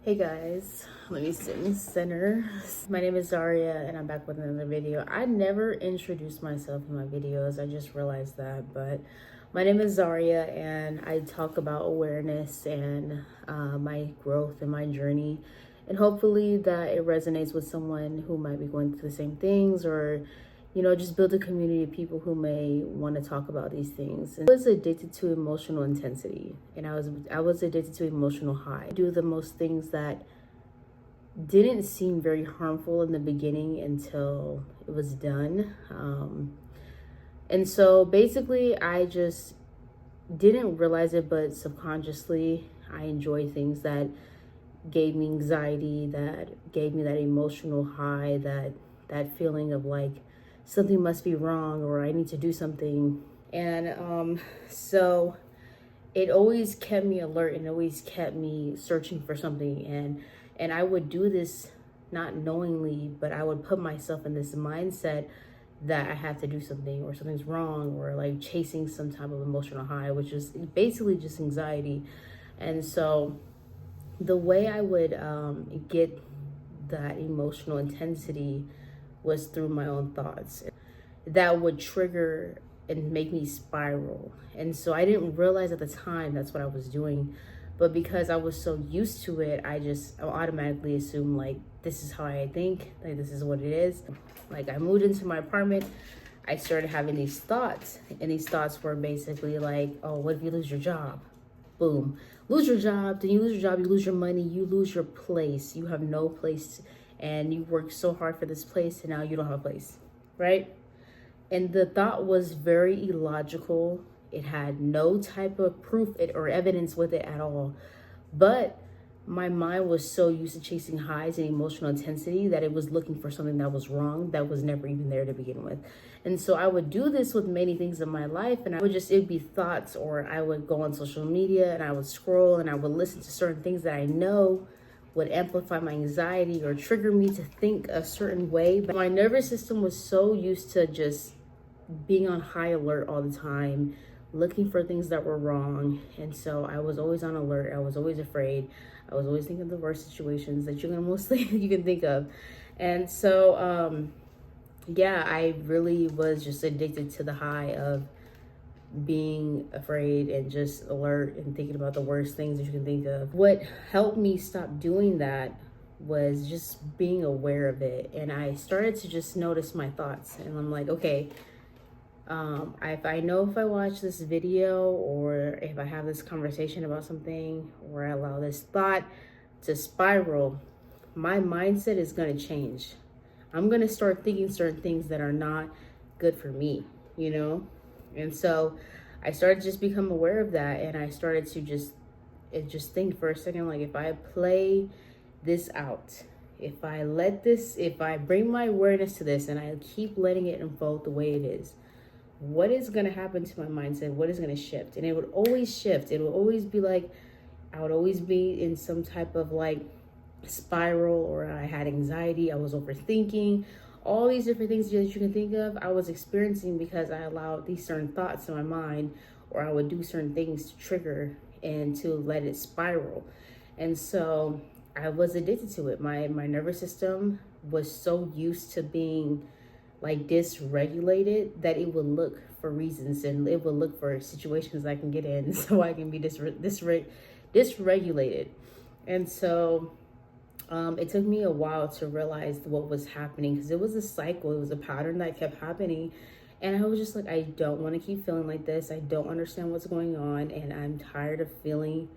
Hey guys, let me sit in center. My name is Zaria and I'm back with another video. I never introduced myself in my videos, I just realized that, but my name is Zaria and I talk about awareness and my growth and my journey, and hopefully that it resonates with someone who might be going through the same things, or just build a community of people who may want to talk about these things. And I was addicted to emotional intensity, and I was addicted to emotional high. I do the most things that didn't seem very harmful in the beginning until it was done. And so basically, I just didn't realize it, but subconsciously, I enjoy things that gave me anxiety, that gave me that emotional high, that feeling of like something must be wrong or I need to do something. And so it always kept me alert and always kept me searching for something. And I would do this not knowingly, but I would put myself in this mindset that I have to do something or something's wrong, or like chasing some type of emotional high, which is basically just anxiety. And so the way I would get that emotional intensity was through my own thoughts that would trigger and make me spiral. And so I didn't realize at the time that's what I was doing. But because I was so used to it, I automatically assumed like this is how I think, like this is what it is. Like I moved into my apartment, I started having these thoughts, and these thoughts were basically like, oh, what if you lose your job? Boom. Lose your job, then you lose your job, you lose your money, you lose your place. You have no place, and you worked so hard for this place, and now you don't have a place, right? And the thought was very illogical. It had no type of proof or evidence with it at all. But my mind was so used to chasing highs and emotional intensity that it was looking for something that was wrong, that was never even there to begin with. And so I would do this with many things in my life, and it'd be thoughts, or I would go on social media and I would scroll and I would listen to certain things that I know would amplify my anxiety or trigger me to think a certain way. But my nervous system was so used to just being on high alert all the time, looking for things that were wrong. And so I was always on alert. I was always afraid. I was always thinking of the worst situations that you can think of. And so, yeah, I really was just addicted to the high of being afraid and just alert and thinking about the worst things that you can think of. What helped me stop doing that was just being aware of it. And I started to just notice my thoughts. And I'm like, okay, if I know if I watch this video, or if I have this conversation about something, or I allow this thought to spiral, my mindset is going to change. I'm going to start thinking certain things that are not good for me, And so I started to just become aware of that, and I started to just think for a second, like if I play this out, if I bring my awareness to this and I keep letting it unfold the way it is, what is going to happen to my mindset? What is going to shift? And it would always shift. It would always be like, I would always be in some type of like spiral, or I had anxiety, I was overthinking, all these different things that you can think of, I was experiencing because I allowed these certain thoughts in my mind, or I would do certain things to trigger and to let it spiral. And so I was addicted to it. My nervous system was so used to being like dysregulated that it would look for reasons, and it would look for situations I can get in so I can be dysregulated. And so it took me a while to realize what was happening, because it was a cycle, it was a pattern that kept happening. And I was just like, I don't want to keep feeling like this. I don't understand what's going on, and I'm tired of feeling.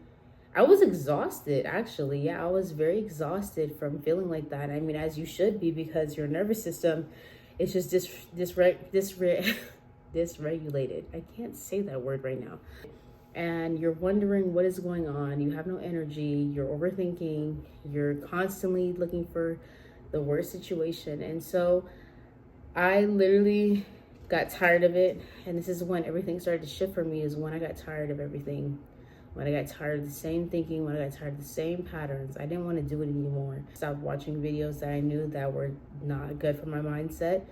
I was exhausted, actually. Yeah, I was very exhausted from feeling like that. I mean, as you should be, because your nervous system is just dysregulated. I can't say that word right now. And you're wondering what is going on. You have no energy. You're overthinking. You're constantly looking for the worst situation. And so I literally got tired of it. And this is when everything started to shift for me, is when I got tired of everything. When I got tired of the same thinking, when I got tired of the same patterns, I didn't want to do it anymore. I stopped watching videos that I knew that were not good for my mindset.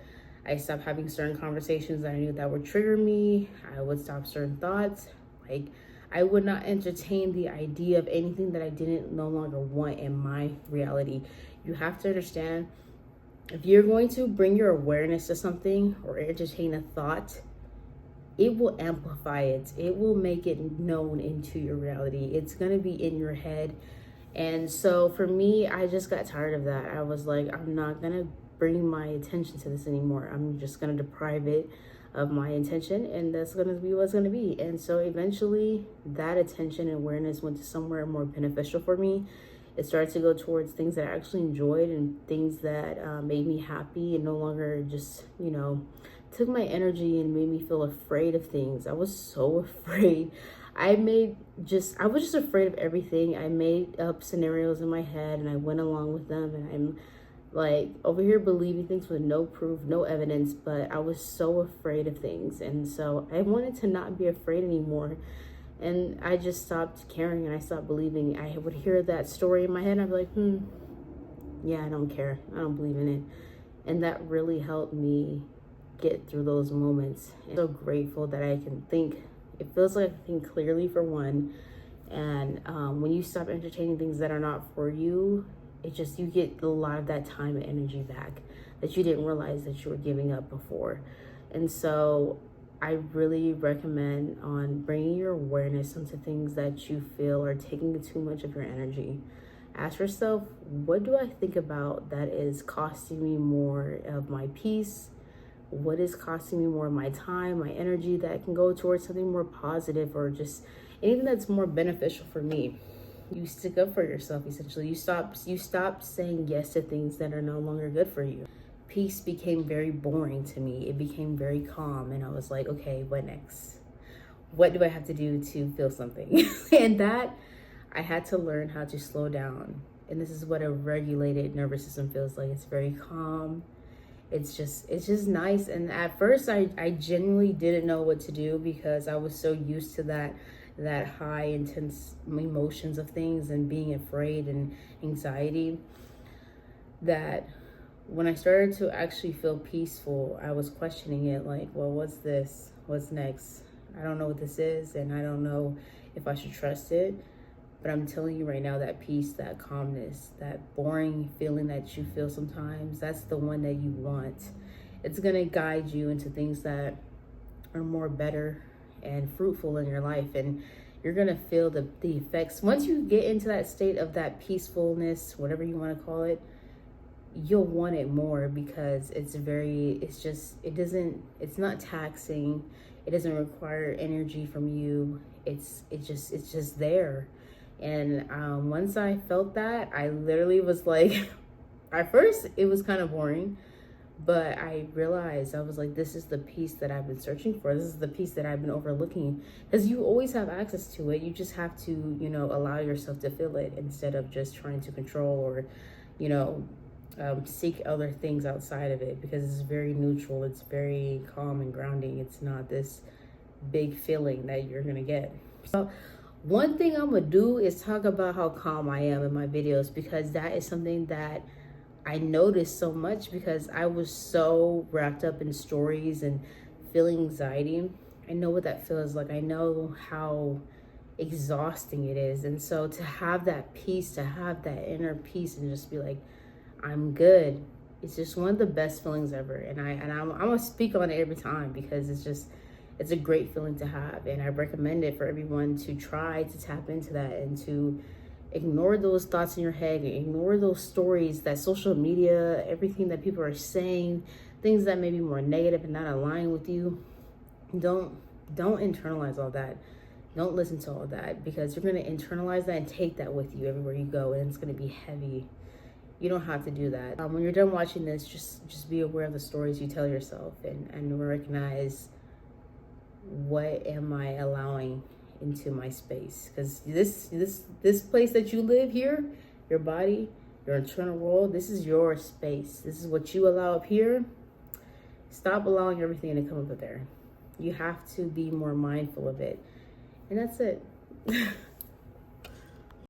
I stopped having certain conversations that I knew that would trigger me. I would stop certain thoughts. Like I would not entertain the idea of anything that I didn't no longer want in my reality. You have to understand, if you're going to bring your awareness to something or entertain a thought, it will amplify it. It will make it known into your reality. It's going to be in your head. And so for me, I just got tired of that. I was like, I'm not going to bring my attention to this anymore. I'm just going to deprive it of my attention, and that's going to be what's going to be. And so eventually that attention and awareness went to somewhere more beneficial for me. It started to go towards things that I actually enjoyed and things that made me happy, and no longer just, took my energy and made me feel afraid of things. I was so afraid. I was just afraid of everything. I made up scenarios in my head and I went along with them, and I'm like over here believing things with no proof, no evidence, but I was so afraid of things. And so I wanted to not be afraid anymore. And I just stopped caring and I stopped believing. I would hear that story in my head and I'd be like, yeah, I don't care. I don't believe in it. And that really helped me get through those moments. I'm so grateful that I can think. It feels like I think clearly, for one. And when you stop entertaining things that are not for you, you get a lot of that time and energy back that you didn't realize that you were giving up before. And so I really recommend on bringing your awareness into things that you feel are taking too much of your energy. Ask yourself, what do I think about that is costing me more of my peace? What is costing me more of my time, my energy, that can go towards something more positive, or just anything that's more beneficial for me? You stick up for yourself, essentially. You stop saying yes to things that are no longer good for you. Peace became very boring to me. It became very calm, and I was like, okay, what next? What do I have to do to feel something? And that I had to learn how to slow down. And this is what a regulated nervous system feels like. It's very calm. It's just nice. And at first I genuinely didn't know what to do, because I was so used to that high intense emotions of things and being afraid and anxiety, that when I started to actually feel peaceful, I was questioning it, like, well, what's this? What's next? I don't know what this is, and I don't know if I should trust it. But I'm telling you right now, that peace, that calmness, that boring feeling that you feel sometimes, that's the one that you want. It's gonna guide you into things that are more better and fruitful in your life, and you're gonna feel the effects. Once you get into that state of that peacefulness, whatever you want to call it, you'll want it more, because it's not taxing. It doesn't require energy from you. It's just there. And once I felt that, I literally was like, at first it was kind of boring, but I realized, I was like, this is the peace that I've been searching for. This is the peace that I've been overlooking, because you always have access to it. You just have to, allow yourself to feel it, instead of just trying to control or, seek other things outside of it, because it's very neutral. It's very calm and grounding. It's not this big feeling that you're gonna get. So one thing I'm gonna do is talk about how calm I am in my videos, because that is something that I noticed so much, because I was so wrapped up in stories and feeling anxiety. I know what that feels like. I know how exhausting it is. And so to have that peace, to have that inner peace, and just be like, I'm good, it's just one of the best feelings ever. And I'm gonna speak on it every time, because it's a great feeling to have. And I recommend it for everyone to try to tap into that, and to ignore those thoughts in your head, ignore those stories, that social media, everything that people are saying, things that may be more negative and not align with you. Don't internalize all that. Don't listen to all that, because you're going to internalize that and take that with you everywhere you go, and it's going to be heavy. You don't have to do that. When you're done watching this, just be aware of the stories you tell yourself, and recognize, what am I allowing into my space? Because this place that you live here, your body, your internal world, this is your space. This is what you allow up here. Stop allowing everything to come up there. You have to be more mindful of it. And that's it.